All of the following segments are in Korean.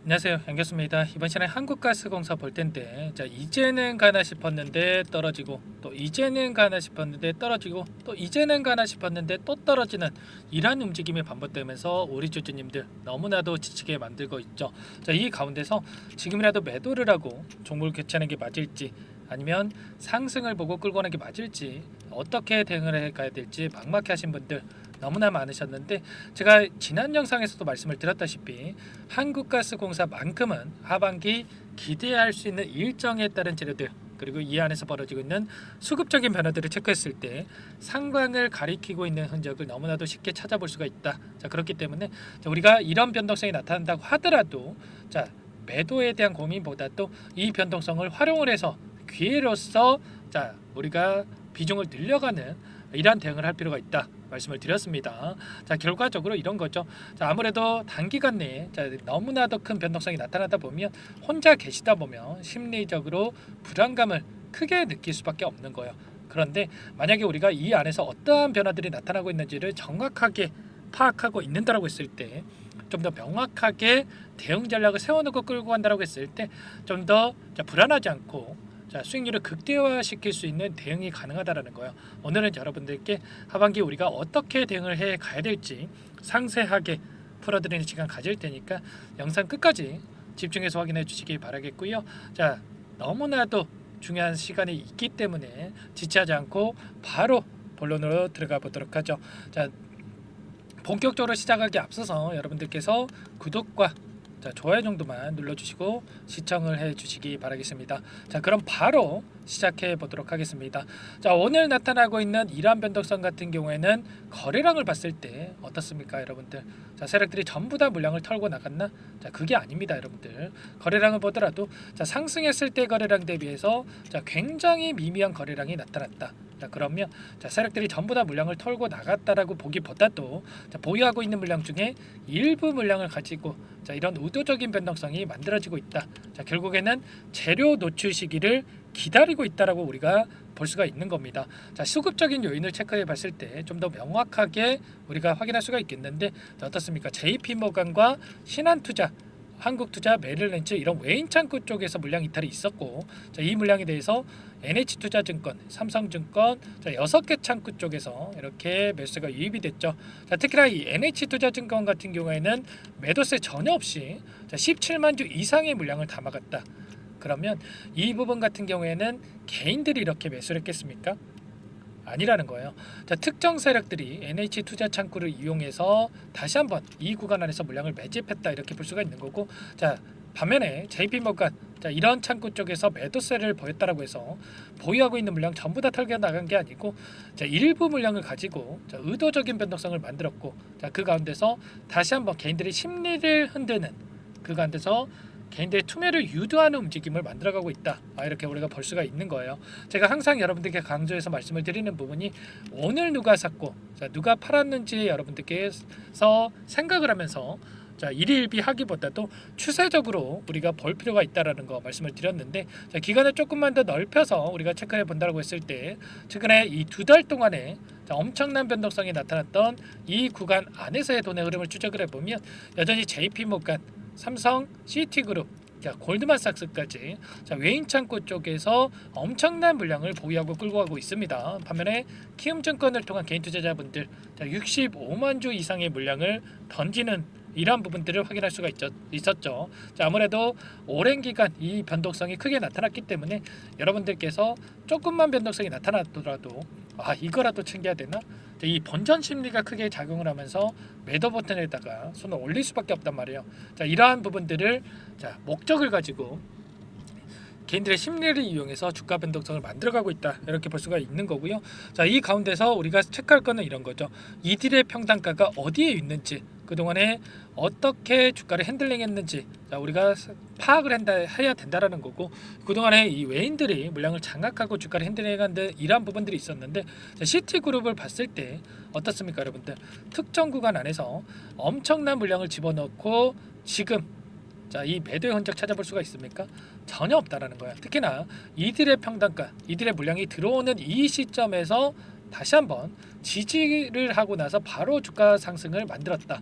안녕하세요, 양교수입니다. 이번 시간에 한국가스공사 볼 텐데, 자 이제는 가나 싶었는데 떨어지고, 또 이제는 가나 싶었는데 떨어지고, 또 이제는 가나 싶었는데 또 떨어지는 이러한 움직임이 반복되면서 우리 주주님들 너무나도 지치게 만들고 있죠. 자, 이 가운데서 지금이라도 매도를 하고 종목을 교체하는 게 맞을지, 아니면 상승을 보고 끌고 가는 게 맞을지, 어떻게 대응을 해 가야 될지 막막해 하신 분들 너무나 많으셨는데, 제가 지난 영상에서도 말씀을 드렸다시피 한국가스공사만큼은 하반기 기대할 수 있는 일정에 따른 재료들, 그리고 이 안에서 벌어지고 있는 수급적인 변화들을 체크했을 때 상방을 가리키고 있는 흔적을 너무나도 쉽게 찾아볼 수가 있다. 자, 그렇기 때문에 우리가 이런 변동성이 나타난다고 하더라도, 자 매도에 대한 고민보다도 이 변동성을 활용을 해서 기회로서, 자 우리가 비중을 늘려가는 이러한 대응을 할 필요가 있다 말씀을 드렸습니다. 자, 결과적으로 이런 거죠. 자, 아무래도 단기간 내에, 자, 너무나도 큰 변동성이 나타나다 보면, 혼자 계시다 보면 심리적으로 불안감을 크게 느낄 수밖에 없는 거예요. 그런데 만약에 우리가 이 안에서 어떠한 변화들이 나타나고 있는지를 정확하게 파악하고 있는다라고 했을 때, 좀 더 명확하게 대응 전략을 세워놓고 끌고 간다라고 했을 때, 좀 더 불안하지 않고, 자, 수익률을 극대화시킬 수 있는 대응이 가능하다라는 거예요. 오늘은 여러분들께 하반기 우리가 어떻게 대응을 해 가야 될지 상세하게 풀어드리는 시간 가질 테니까 영상 끝까지 집중해서 확인해 주시기 바라겠고요. 자, 너무나도 중요한 시간이 있기 때문에 지체하지 않고 바로 본론으로 들어가 보도록 하죠. 자, 본격적으로 시작하기 앞서서 여러분들께서 구독과, 자, 좋아요 정도만 눌러주시고 시청을 해주시기 바라겠습니다. 자, 그럼 바로 시작해 보도록 하겠습니다. 자, 오늘 나타나고 있는 이러한 변동성 같은 경우에는 거래량을 봤을 때 어떻습니까, 여러분들? 자, 세력들이 전부 다 물량을 털고 나갔나? 자, 그게 아닙니다, 여러분들. 거래량을 보더라도, 자, 상승했을 때 거래량 대비해서, 자, 굉장히 미미한 거래량이 나타났다. 자, 그러면, 자, 세력들이 전부 다 물량을 털고 나갔다라고 보기보다도, 자, 보유하고 있는 물량 중에 일부 물량을 가지고, 자, 이런 의도적인 변동성이 만들어지고 있다. 자, 결국에는 재료 노출 시기를 기다리고 있다라고 우리가 볼 수가 있는 겁니다. 자, 수급적인 요인을 체크해 봤을 때 좀 더 명확하게 우리가 확인할 수가 있겠는데, 자, 어떻습니까? JP모간과 신한투자, 한국투자, 메릴랜치 이런 외인 창구 쪽에서 물량 이탈이 있었고, 자, 이 물량에 대해서 NH투자증권, 삼성증권, 자, 6개 창구 쪽에서 이렇게 매수가 유입이 됐죠. 자, 특히나 이 NH투자증권 같은 경우에는 매도세 전혀 없이, 자, 17만 주 이상의 물량을 담아갔다. 그러면 이 부분 같은 경우에는 개인들이 이렇게 매수를 했겠습니까? 아니라는 거예요. 자, 특정 세력들이 NH 투자 창구를 이용해서 다시 한번 이 구간 안에서 물량을 매집했다, 이렇게 볼 수가 있는 거고, 자, 반면에 JP모간, 자, 이런 창구 쪽에서 매도세를 보였다라고 해서 보유하고 있는 물량 전부 다 털겨 나간 게 아니고, 자, 일부 물량을 가지고, 자, 의도적인 변동성을 만들었고, 자, 그 가운데서 다시 한번 개인들의 심리를 흔드는, 그 가운데서 개인들의 투매를 유도하는 움직임을 만들어가고 있다. 이렇게 우리가 볼 수가 있는 거예요. 제가 항상 여러분들께 강조해서 말씀을 드리는 부분이, 오늘 누가 샀고, 자, 누가 팔았는지 여러분들께서 생각을 하면서, 자, 일일비 하기보다도 추세적으로 우리가 볼 필요가 있다라는 거 말씀을 드렸는데, 자, 기간을 조금만 더 넓혀서 우리가 체크해 본다고 했을 때, 최근에 이 2달 동안에, 자, 엄청난 변동성이 나타났던 이 구간 안에서의 돈의 흐름을 추적을 해보면, 여전히 JP모간, 삼성, 시티그룹, 자, 골드만삭스까지, 자, 외인 창구 쪽에서 엄청난 물량을 보유하고 끌고 가고 있습니다. 반면에 키움증권을 통한 개인 투자자분들, 자, 65만 주 이상의 물량을 던지는 이러한 부분들을 확인할 수가 있었죠. 자, 아무래도 오랜 기간 이 변동성이 크게 나타났기 때문에 여러분들께서 조금만 변동성이 나타났더라도, 이거라도 챙겨야 되나? 자, 이 본전 심리가 크게 작용을 하면서 매도 버튼에다가 손을 올릴 수밖에 없단 말이에요. 자, 이러한 부분들을, 자, 목적을 가지고 개인들의 심리를 이용해서 주가 변동성을 만들어가고 있다, 이렇게 볼 수가 있는 거고요. 자, 이 가운데서 우리가 체크할 거는 이런 거죠. 이들의 평단가가 어디에 있는지, 그동안에 어떻게 주가를 핸들링했는지, 자, 우리가 파악을 해야 된다라는 거고, 그동안에 이 외인들이 물량을 장악하고 주가를 핸들링한 이러한 부분들이 있었는데, 자, 시티그룹을 봤을 때 어떻습니까, 여러분들? 특정 구간 안에서 엄청난 물량을 집어넣고 지금, 자, 이 매도의 흔적 찾아볼 수가 있습니까? 전혀 없다라는 거야. 특히나 이들의 평단가, 이들의 물량이 들어오는 이 시점에서 다시 한번 지지를 하고 나서 바로 주가 상승을 만들었다.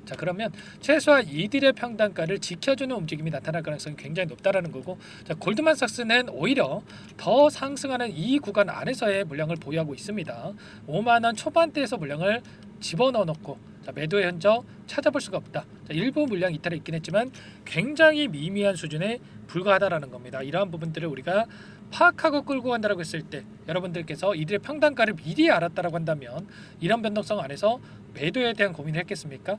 자, 그러면 최소한 이들의 평단가를 지켜주는 움직임이 나타날 가능성이 굉장히 높다라는 거고, 자, 골드만삭스는 오히려 더 상승하는 이 구간 안에서의 물량을 보유하고 있습니다. 5만 원 초반대에서 물량을 집어넣어 놓고, 자, 매도의 흔적 찾아볼 수가 없다. 자, 일부 물량 이탈이 있긴 했지만 굉장히 미미한 수준에 불과하다라는 겁니다. 이러한 부분들을 우리가 파악하고 끌고 간다라고 했을 때, 여러분들께서 이들의 평단가를 미리 알았다라고 한다면 이런 변동성 안에서 매도에 대한 고민을 했겠습니까?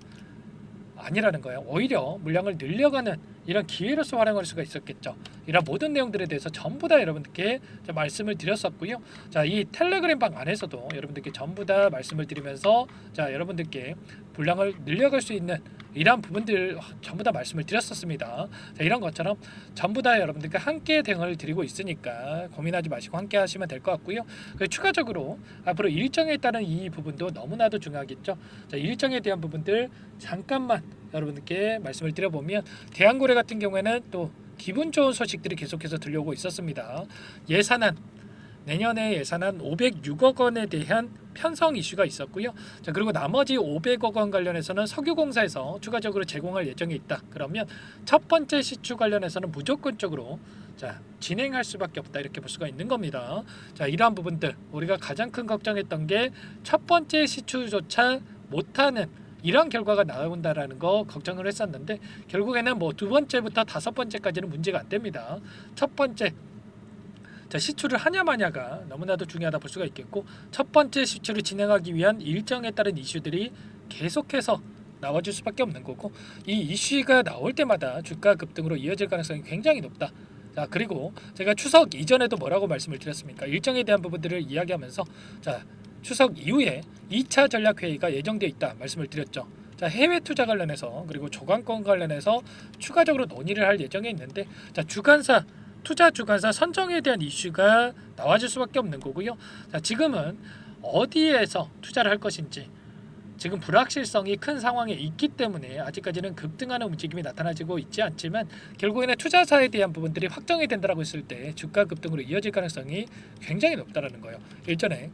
아니라는 거예요. 오히려 물량을 늘려가는 이런 기회로서 활용할 수가 있었겠죠. 이런 모든 내용들에 대해서 전부 다 여러분들께 말씀을 드렸었고요. 자, 이 텔레그램 방 안에서도 여러분들께 전부 다 말씀을 드리면서, 자, 여러분들께 물량을 늘려갈 수 있는 이러한 부분들 전부 다 말씀을 드렸었습니다. 자, 이런 것처럼 전부 다 여러분들께 함께 대응을 드리고 있으니까 고민하지 마시고 함께 하시면 될 것 같고요. 추가적으로 앞으로 일정에 따른 이 부분도 너무나도 중요하겠죠. 자, 일정에 대한 부분들 잠깐만 여러분들께 말씀을 드려보면, 대한고래 같은 경우에는 또 기분 좋은 소식들이 계속해서 들려오고 있었습니다. 예산안, 내년에 예산안 506억 원에 대한 편성 이슈가 있었고요. 자, 그리고 나머지 500억 원 관련해서는 석유공사에서 추가적으로 제공할 예정에 있다. 그러면 첫 번째 시추 관련해서는 무조건적으로, 자, 진행할 수밖에 없다, 이렇게 볼 수가 있는 겁니다. 자, 이러한 부분들 우리가 가장 큰 걱정했던 게 첫 번째 시추조차 못하는 이런 결과가 나온다라는 거 걱정을 했었는데, 결국에는 뭐 두 번째부터 다섯 번째까지는 문제가 안 됩니다. 첫 번째, 자, 시추를 하냐 마냐가 너무나도 중요하다 볼 수가 있겠고, 첫 번째 시추를 진행하기 위한 일정에 따른 이슈들이 계속해서 나와줄 수밖에 없는 거고, 이 이슈가 나올 때마다 주가 급등으로 이어질 가능성이 굉장히 높다. 자, 그리고 제가 추석 이전에도 뭐라고 말씀을 드렸습니까? 일정에 대한 부분들을 이야기하면서, 자, 추석 이후에 2차 전략회의가 예정되어 있다 말씀을 드렸죠. 자, 해외 투자 관련해서 그리고 조강권 관련해서 추가적으로 논의를 할 예정에 있는데, 자, 주관사, 투자 주관사 선정에 대한 이슈가 나와줄 수밖에 없는 거고요. 자, 지금은 어디에서 투자를 할 것인지 지금 불확실성이 큰 상황에 있기 때문에 아직까지는 급등하는 움직임이 나타나지고 있지 않지만, 결국에는 투자사에 대한 부분들이 확정이 된다고 했을 때 주가 급등으로 이어질 가능성이 굉장히 높다라는 거예요. 일전에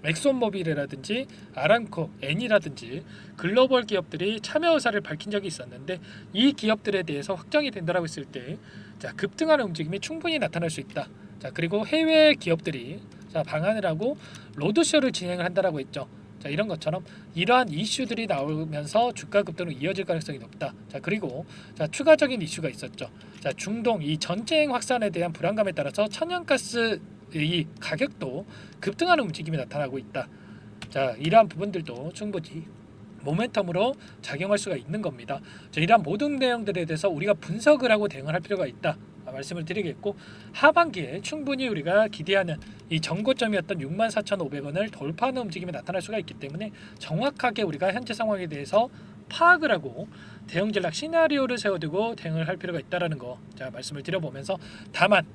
엑손모빌이라든지 아람코, 엔이라든지 글로벌 기업들이 참여 의사를 밝힌 적이 있었는데, 이 기업들에 대해서 확정이 된다고 했을 때, 자, 급등하는 움직임이 충분히 나타날 수 있다. 자, 그리고 해외 기업들이, 자, 방한을 하고 로드쇼를 진행을 한다라고 했죠. 자, 이런 것처럼 이러한 이슈들이 나오면서 주가 급등으로 이어질 가능성이 높다. 자, 그리고, 자, 추가적인 이슈가 있었죠. 자, 중동 이 전쟁 확산에 대한 불안감에 따라서 천연가스 이 가격도 급등하는 움직임이 나타나고 있다. 자, 이러한 부분들도 충분히 모멘텀으로 작용할 수가 있는 겁니다. 자, 이러한 모든 내용들에 대해서 우리가 분석을 하고 대응을 할 필요가 있다 말씀을 드리겠고, 하반기에 충분히 우리가 기대하는 이 정고점이었던 64,500원을 돌파하는 움직임이 나타날 수가 있기 때문에 정확하게 우리가 현재 상황에 대해서 파악을 하고 대응 전략 시나리오를 세워두고 대응을 할 필요가 있다라는 거, 자, 말씀을 드려보면서, 다만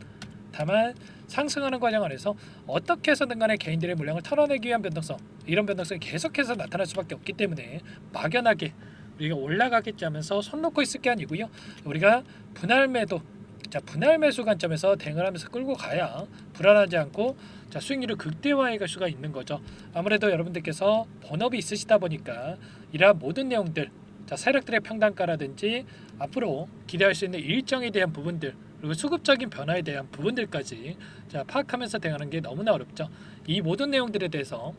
상승하는 과정 안에서 어떻게 해서든 간에 개인들의 물량을 털어내기 위한 변동성, 이런 변동성이 계속해서 나타날 수밖에 없기 때문에 막연하게 우리가 올라가겠지 하면서 손 놓고 있을 게 아니고요. 우리가 분할 매도, 자, 분할 매수 관점에서 대응을 하면서 끌고 가야 불안하지 않고, 자, 수익률을 극대화해 갈 수가 있는 거죠. 아무래도 여러분들께서 본업이 있으시다 보니까 이러한 모든 내용들, 자, 세력들의 평단가라든지 앞으로 기대할 수 있는 일정에 대한 부분들, 그리고 수급적인 변화에 대한 부분들까지, 자, 파악하면서 대응하는 게 너무나 어렵죠. 이 모든 내용들에 대해서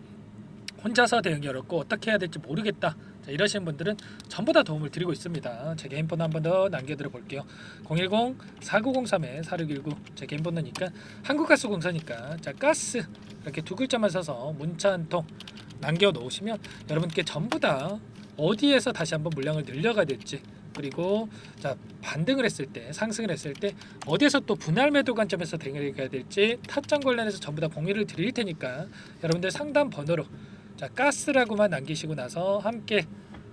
혼자서 대응이 어렵고 어떻게 해야 될지 모르겠다, 자, 이러신 분들은 전부 다 도움을 드리고 있습니다. 제 개인 번호 한 번 더 남겨드려 볼게요. 010-4903-4619 제 개인 번호니까, 한국가스공사니까, 자, 가스 이렇게 두 글자만 써서 문자 한 통 남겨놓으시면 여러분께 전부 다 어디에서 다시 한번 물량을 늘려가야 될지, 그리고, 자, 반등을 했을 때, 상승을 했을 때 어디에서 또 분할 매도 관점에서 대응을 해야 될지 타점 관련해서 전부 다 공유를 드릴 테니까 여러분들 상담 번호로, 자, 가스라고만 남기시고 나서 함께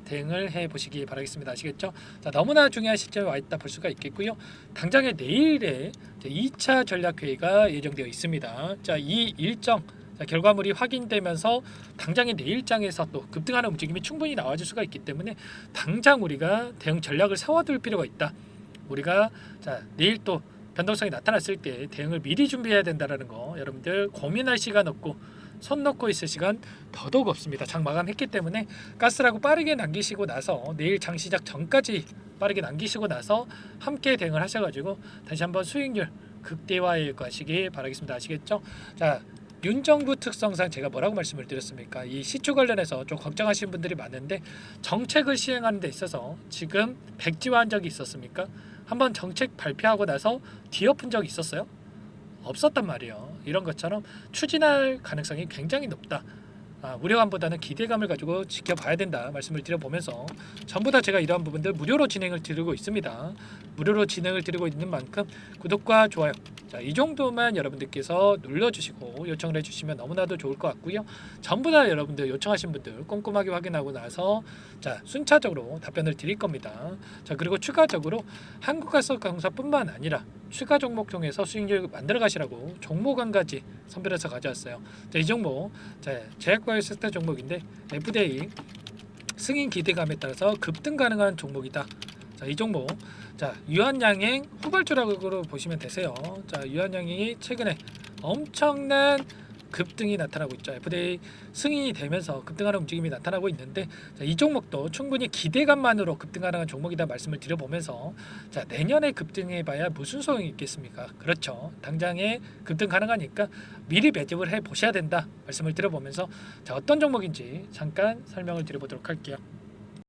대응을 해 보시기 바라겠습니다. 아시겠죠? 자, 너무나 중요한 시점에 와 있다 볼 수가 있겠고요. 당장에 내일에 2차 전략 회의가 예정되어 있습니다. 자, 이 일정, 자, 결과물이 확인되면서 당장의 내일장에서 또 급등하는 움직임이 충분히 나와줄 수가 있기 때문에 당장 우리가 대응 전략을 세워둘 필요가 있다. 우리가, 자, 내일 또 변동성이 나타났을 때 대응을 미리 준비해야 된다라는 거 여러분들 고민할 시간 없고 손 놓고 있을 시간 더더욱 없습니다. 장 마감했기 때문에 가스라고 빠르게 남기시고 나서 내일 장 시작 전까지 빠르게 남기시고 나서 함께 대응을 하셔가지고 다시 한번 수익률 극대화해 가시기 바라겠습니다. 아시겠죠? 자, 윤정부 특성상 제가 뭐라고 말씀을 드렸습니까? 이 시초 관련해서 좀 걱정하시는 분들이 많은데 정책을 시행하는 데 있어서 지금 백지화한 적이 있었습니까? 한번 정책 발표하고 나서 뒤엎은 적이 있었어요? 없었단 말이에요. 이런 것처럼 추진할 가능성이 굉장히 높다. 우려감보다는 기대감을 가지고 지켜봐야 된다 말씀을 드려보면서 전부 다 제가 이러한 부분들 무료로 진행을 드리고 있습니다. 무료로 진행을 드리고 있는 만큼 구독과 좋아요, 자, 이 정도만 여러분들께서 눌러주시고 요청을 해주시면 너무나도 좋을 것 같고요. 전부 다 여러분들 요청하신 분들 꼼꼼하게 확인하고 나서 자, 순차적으로 답변을 드릴 겁니다. 자, 그리고 추가적으로 한국가스공사뿐만 아니라 추가 종목 통해서 수익률 만들어 가시라고 종목 한 가지 선별해서 가져왔어요. 자, 이 종목, 자, 제약바이오 시스템 종목인데 FDA 승인 기대감에 따라서 급등 가능한 종목이다. 자, 이 종목, 자, 유한양행 후발주라고 보시면 되세요. 자, 유한양행이 최근에 엄청난 급등이 나타나고 있죠. FDA 승인이 되면서 급등하는 움직임이 나타나고 있는데, 자, 이 종목도 충분히 기대감만으로 급등 가능한 종목이다 말씀을 드려보면서, 자, 내년에 급등해봐야 무슨 소용이 있겠습니까? 그렇죠. 당장에 급등 가능하니까 미리 매집을 해 보셔야 된다 말씀을 드려보면서, 자, 어떤 종목인지 잠깐 설명을 드려보도록 할게요.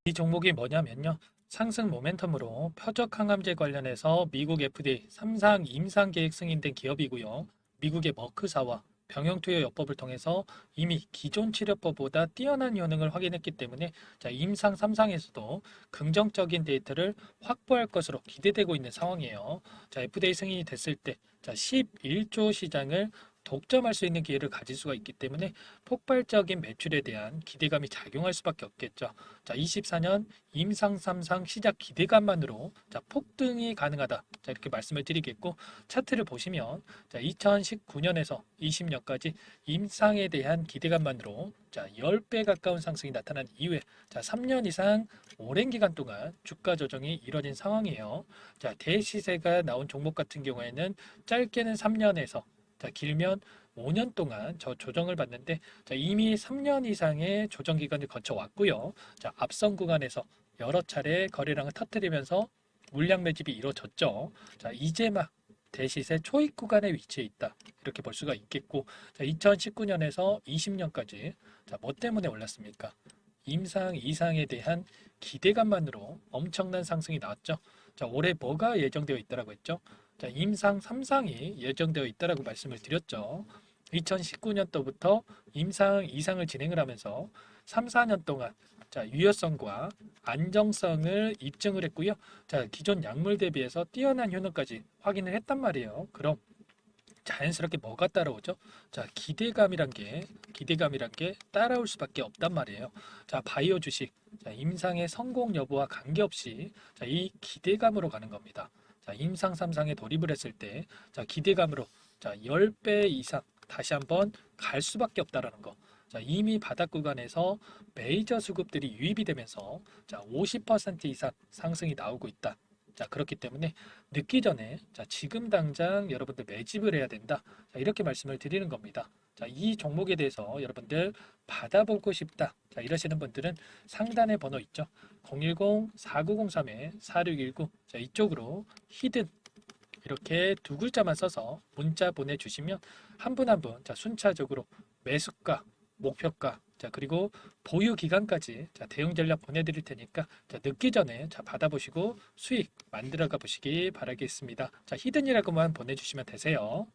이 종목이 뭐냐면요, 상승 모멘텀으로 표적 항암제 관련해서 미국 FDA 3상 임상 계획 승인된 기업이고요. 미국의 머크사와 병용투여 요법을 통해서 이미 기존 치료법보다 뛰어난 효능을 확인했기 때문에, 자, 임상 3상에서도 긍정적인 데이터를 확보할 것으로 기대되고 있는 상황이에요. 자, FDA 승인이 됐을 때, 자, 11조 시장을 독점할 수 있는 기회를 가질 수가 있기 때문에 폭발적인 매출에 대한 기대감이 작용할 수밖에 없겠죠. 자, 24년 임상 3상 시작 기대감만으로, 자, 폭등이 가능하다. 자, 이렇게 말씀을 드리겠고, 차트를 보시면, 자, 2019년에서 20년까지 임상에 대한 기대감만으로, 자, 10배 가까운 상승이 나타난 이후에, 자, 3년 이상 오랜 기간 동안 주가 조정이 이뤄진 상황이에요. 자, 대시세가 나온 종목 같은 경우에는 짧게는 3년에서, 자, 길면 5년 동안 저 조정을 받는데, 자, 이미 3년 이상의 조정 기간을 거쳐 왔고요. 자, 앞선 구간에서 여러 차례 거래량을 터뜨리면서 물량 매집이 이루어졌죠. 자, 이제 막 대시세 초입 구간에 위치해 있다. 이렇게 볼 수가 있겠고, 자, 2019년에서 20년까지, 자, 뭐 때문에 올랐습니까? 임상 이상에 대한 기대감만으로 엄청난 상승이 나왔죠. 자, 올해 뭐가 예정되어 있다라고 했죠? 자, 임상 3상이 예정되어 있다라고 말씀을 드렸죠. 2019년도부터 임상 2상을 진행을 하면서 3, 4년 동안, 자, 유효성과 안정성을 입증을 했고요. 자, 기존 약물 대비해서 뛰어난 효능까지 확인을 했단 말이에요. 그럼 자연스럽게 뭐가 따라오죠? 자, 기대감이란 게 따라올 수밖에 없단 말이에요. 자, 바이오 주식, 자, 임상의 성공 여부와 관계없이, 자, 이 기대감으로 가는 겁니다. 자, 임상 3상에 돌입을 했을 때, 자, 기대감으로, 자, 10배 이상 다시 한번 갈 수밖에 없다라는 거. 자, 이미 바닥 구간에서 메이저 수급들이 유입이 되면서, 자, 50% 이상 상승이 나오고 있다. 자, 그렇기 때문에 늦기 전에, 자, 지금 당장 여러분들 매집을 해야 된다. 자, 이렇게 말씀을 드리는 겁니다. 자, 이 종목에 대해서 여러분들 받아보고 싶다. 자, 이러시는 분들은 상단에 번호 있죠. 010-4903-4619. 자, 이쪽으로 히든 이렇게 두 글자만 써서 문자 보내주시면 한 분 한 분, 자, 순차적으로 매수가, 목표가, 자, 그리고 보유 기간까지, 자, 대응 전략 보내드릴 테니까, 자, 늦기 전에, 자, 받아보시고 수익 만들어가 보시기 바라겠습니다. 자, 히든이라고만 보내주시면 되세요.